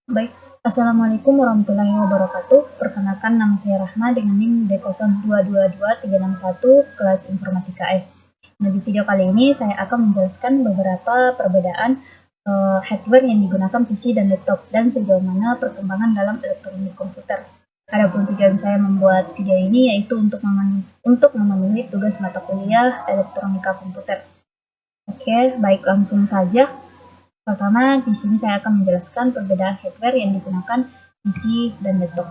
Baik, Assalamualaikum warahmatullahi wabarakatuh. Perkenalkan, nama saya Rahma dengan NIM D022231 kelas Informatika E. Nah, di video kali ini saya akan menjelaskan beberapa perbedaan hardware yang digunakan PC dan laptop dan sejauh mana perkembangan dalam elektronik komputer. Adapun tujuan saya membuat video ini yaitu untuk memenuhi tugas mata kuliah elektronika komputer. Oke, baik, langsung saja. Pertama, di sini saya akan menjelaskan perbedaan hardware yang digunakan PC dan laptop.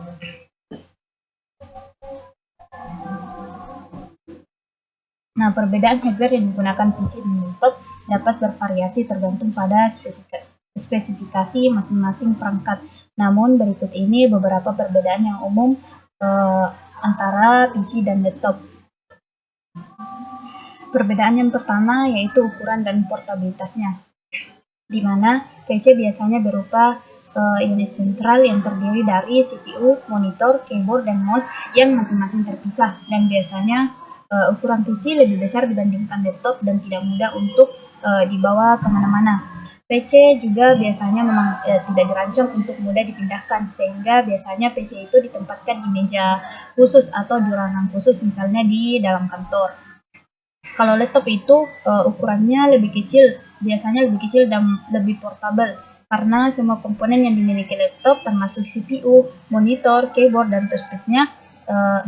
Nah, perbedaan hardware yang digunakan PC dan laptop dapat bervariasi tergantung pada spesifikasi masing-masing perangkat. Namun, berikut ini beberapa perbedaan yang umum antara PC dan laptop. Perbedaan yang pertama yaitu ukuran dan portabilitasnya, di mana PC biasanya berupa unit sentral yang terdiri dari CPU, monitor, keyboard, dan mouse yang masing-masing terpisah, dan biasanya ukuran PC lebih besar dibandingkan laptop dan tidak mudah untuk dibawa kemana-mana. PC juga biasanya memang tidak dirancang untuk mudah dipindahkan, sehingga biasanya PC itu ditempatkan di meja khusus atau di ruangan khusus, misalnya di dalam kantor. Kalau laptop itu ukurannya lebih kecil, biasanya lebih kecil dan lebih portable, karena semua komponen yang dimiliki laptop termasuk CPU, monitor, keyboard, dan touchpad-nya,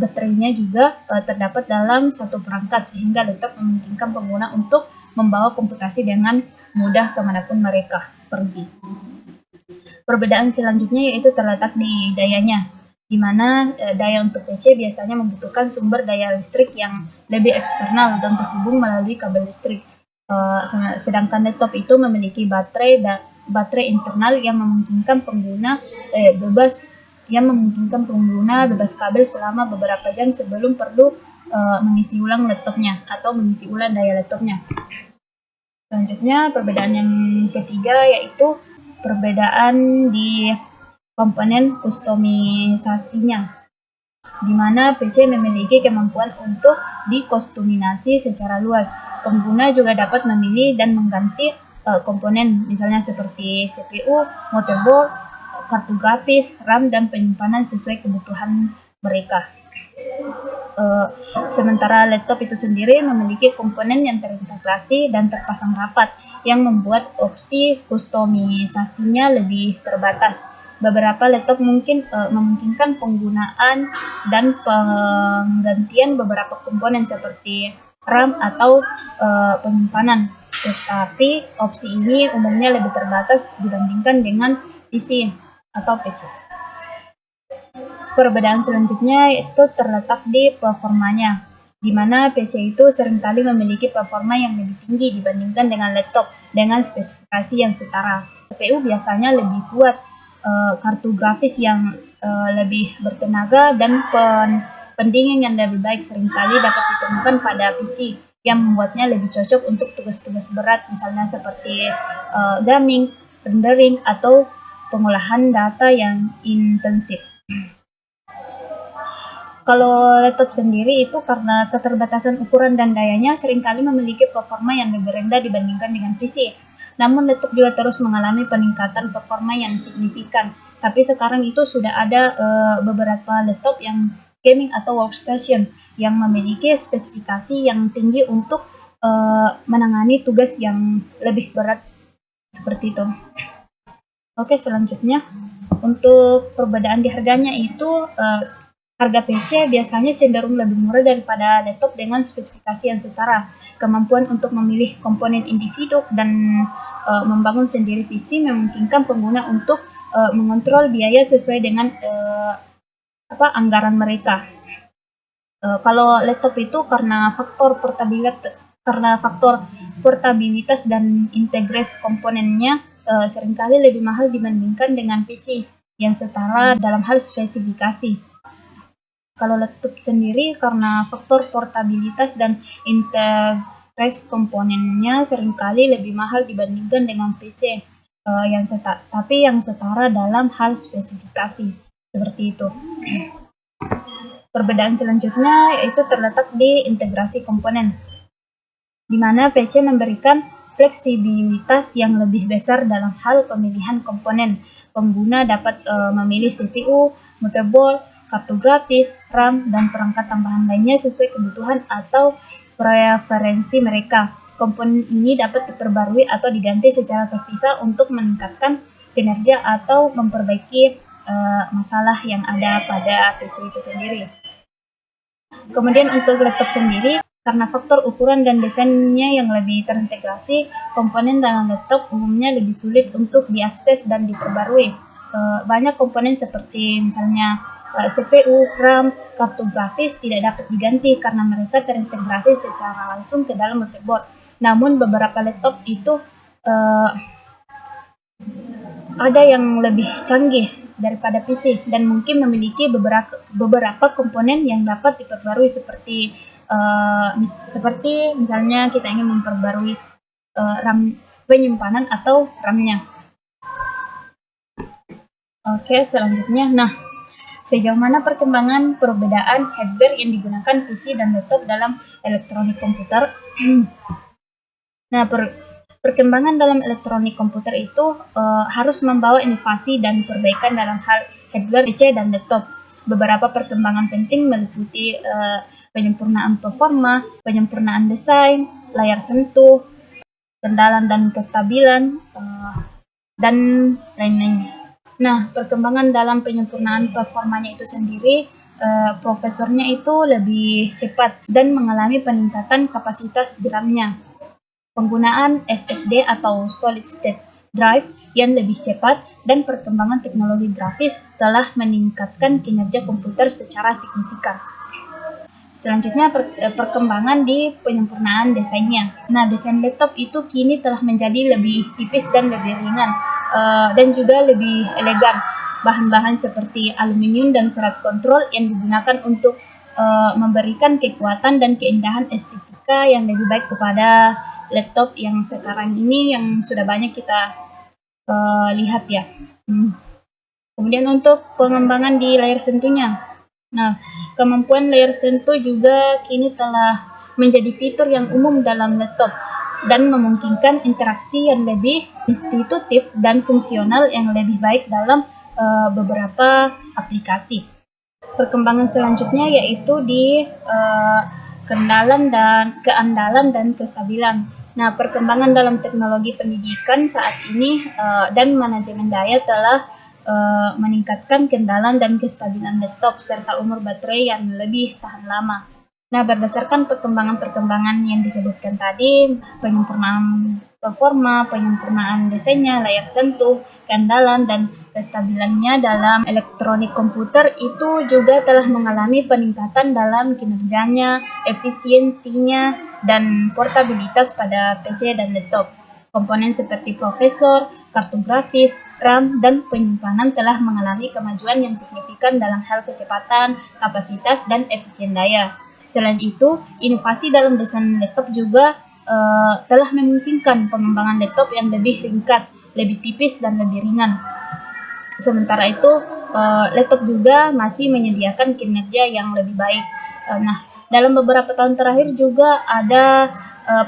baterainya juga terdapat dalam satu perangkat, sehingga laptop memungkinkan pengguna untuk membawa komputasi dengan mudah kemanapun mereka pergi. Perbedaan selanjutnya yaitu terletak di dayanya, di mana daya untuk PC biasanya membutuhkan sumber daya listrik yang lebih eksternal dan terhubung melalui kabel listrik. Sedangkan laptop itu memiliki baterai internal yang memungkinkan pengguna bebas kabel selama beberapa jam sebelum perlu mengisi ulang laptopnya atau mengisi ulang daya laptopnya. Selanjutnya, perbedaan yang ketiga yaitu perbedaan di komponen kustomisasinya, di mana PC memiliki kemampuan untuk dikostumisasi secara luas. Pengguna juga dapat memilih dan mengganti komponen, misalnya seperti CPU, motherboard, kartu grafis, RAM, dan penyimpanan sesuai kebutuhan mereka. Sementara laptop itu sendiri memiliki komponen yang terintegrasi dan terpasang rapat, yang membuat opsi kustomisasinya lebih terbatas. Beberapa laptop memungkinkan penggunaan dan penggantian beberapa komponen seperti RAM atau penyimpanan, tetapi opsi ini umumnya lebih terbatas dibandingkan dengan PC atau PC. Perbedaan selanjutnya itu terletak di performanya, di mana PC itu seringkali memiliki performa yang lebih tinggi dibandingkan dengan laptop dengan spesifikasi yang setara. CPU biasanya lebih kuat, kartu grafis yang lebih bertenaga, dan pendingin yang lebih baik seringkali dapat ditemukan pada PC, yang membuatnya lebih cocok untuk tugas-tugas berat, misalnya seperti gaming, rendering, atau pengolahan data yang intensif. Kalau laptop sendiri itu karena keterbatasan ukuran dan dayanya seringkali memiliki performa yang lebih rendah dibandingkan dengan PC. Namun laptop juga terus mengalami peningkatan performa yang signifikan. Tapi sekarang itu sudah ada beberapa laptop yang gaming atau workstation yang memiliki spesifikasi yang tinggi untuk menangani tugas yang lebih berat seperti itu. Oke, selanjutnya untuk perbedaan di harganya itu harga PC biasanya cenderung lebih murah daripada laptop dengan spesifikasi yang setara. Kemampuan untuk memilih komponen individu dan membangun sendiri PC memungkinkan pengguna untuk mengontrol biaya sesuai dengan anggaran mereka. Kalau laptop itu karena faktor portabilitas dan integrasi komponennya seringkali lebih mahal dibandingkan dengan PC yang setara dalam hal spesifikasi. Kalau laptop sendiri karena faktor portabilitas dan integrasi komponennya seringkali lebih mahal dibandingkan dengan PC tapi yang setara dalam hal spesifikasi, seperti itu. Perbedaan selanjutnya yaitu terletak di integrasi komponen, di mana PC memberikan fleksibilitas yang lebih besar dalam hal pemilihan komponen. Pengguna dapat memilih CPU, motherboard, kartu grafis, RAM, dan perangkat tambahan lainnya sesuai kebutuhan atau preferensi mereka. Komponen ini dapat diperbarui atau diganti secara terpisah untuk meningkatkan kinerja atau memperbaiki masalah yang ada pada PC itu sendiri. Kemudian untuk laptop sendiri, karena faktor ukuran dan desainnya yang lebih terintegrasi, komponen dalam laptop umumnya lebih sulit untuk diakses dan diperbarui. Banyak komponen seperti misalnya CPU, RAM, kartu grafis tidak dapat diganti karena mereka terintegrasi secara langsung ke dalam motherboard. Namun beberapa laptop itu ada yang lebih canggih daripada PC dan mungkin memiliki beberapa komponen yang dapat diperbarui seperti misalnya kita ingin memperbarui RAM penyimpanan atau RAM-nya. Oke, selanjutnya, sejauh mana perkembangan perbedaan hardware yang digunakan PC dan laptop dalam elektronik komputer? Perkembangan dalam elektronik komputer itu harus membawa inovasi dan perbaikan dalam hal hardware PC dan laptop. Beberapa perkembangan penting meliputi penyempurnaan performa, penyempurnaan desain, layar sentuh, kendala dan kestabilan, dan lain-lainnya. Perkembangan dalam penyempurnaan performanya itu sendiri, prosesornya itu lebih cepat dan mengalami peningkatan kapasitas RAM-nya. Penggunaan SSD atau Solid State Drive yang lebih cepat dan perkembangan teknologi grafis telah meningkatkan kinerja komputer secara signifikan. Selanjutnya perkembangan di penyempurnaan desainnya. Desain laptop itu kini telah menjadi lebih tipis dan lebih ringan dan juga lebih elegan. Bahan-bahan seperti aluminium dan serat kontrol yang digunakan untuk memberikan kekuatan dan keindahan estetika yang lebih baik kepada laptop yang sekarang ini yang sudah banyak kita lihat ya. Kemudian untuk pengembangan di layar sentuhnya. Kemampuan layar sentuh juga kini telah menjadi fitur yang umum dalam laptop dan memungkinkan interaksi yang lebih intuitif dan fungsional yang lebih baik dalam beberapa aplikasi. Perkembangan selanjutnya yaitu di keandalan dan kestabilan. Perkembangan dalam teknologi pendidikan saat ini dan manajemen daya telah meningkatkan keandalan dan kestabilan laptop serta umur baterai yang lebih tahan lama. Berdasarkan perkembangan yang disebutkan tadi, penyempurnaan performa, penyempurnaan desainnya, layar sentuh, keandalan dan kestabilannya dalam elektronik komputer itu juga telah mengalami peningkatan dalam kinerjanya, efisiensinya, dan portabilitas pada PC dan laptop. Komponen seperti prosesor, kartu grafis, RAM, dan penyimpanan telah mengalami kemajuan yang signifikan dalam hal kecepatan, kapasitas, dan efisien daya. Selain itu, inovasi dalam desain laptop juga telah memungkinkan pengembangan laptop yang lebih ringkas, lebih tipis, dan lebih ringan. Sementara itu, laptop juga masih menyediakan kinerja yang lebih baik. Dalam beberapa tahun terakhir juga ada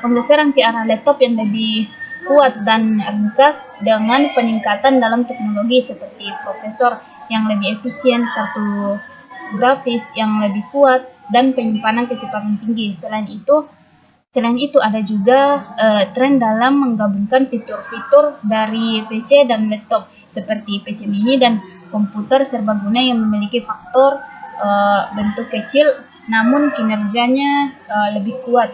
penggeseran ke arah laptop yang lebih kuat dan ringkas dengan peningkatan dalam teknologi seperti prosesor yang lebih efisien, kartu grafis yang lebih kuat, dan penyimpanan kecepatan tinggi. Selain itu ada juga tren dalam menggabungkan fitur-fitur dari PC dan laptop seperti PC mini dan komputer serbaguna yang memiliki faktor bentuk kecil namun kinerjanya lebih kuat.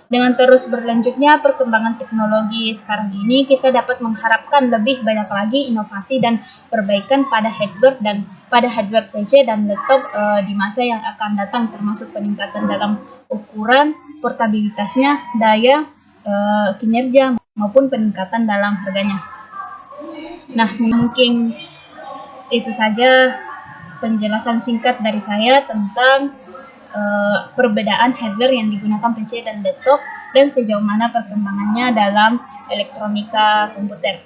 Dengan terus berlanjutnya perkembangan teknologi sekarang ini, kita dapat mengharapkan lebih banyak lagi inovasi dan perbaikan pada hardware PC dan laptop di masa yang akan datang, termasuk peningkatan dalam ukuran, portabilitasnya, daya, kinerja, maupun peningkatan dalam harganya. Mungkin itu saja penjelasan singkat dari saya tentang perbedaan hardware yang digunakan PC dan laptop dan sejauh mana perkembangannya dalam elektronika komputer.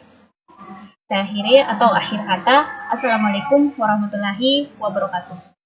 Saya akhir kata. Assalamualaikum warahmatullahi wabarakatuh.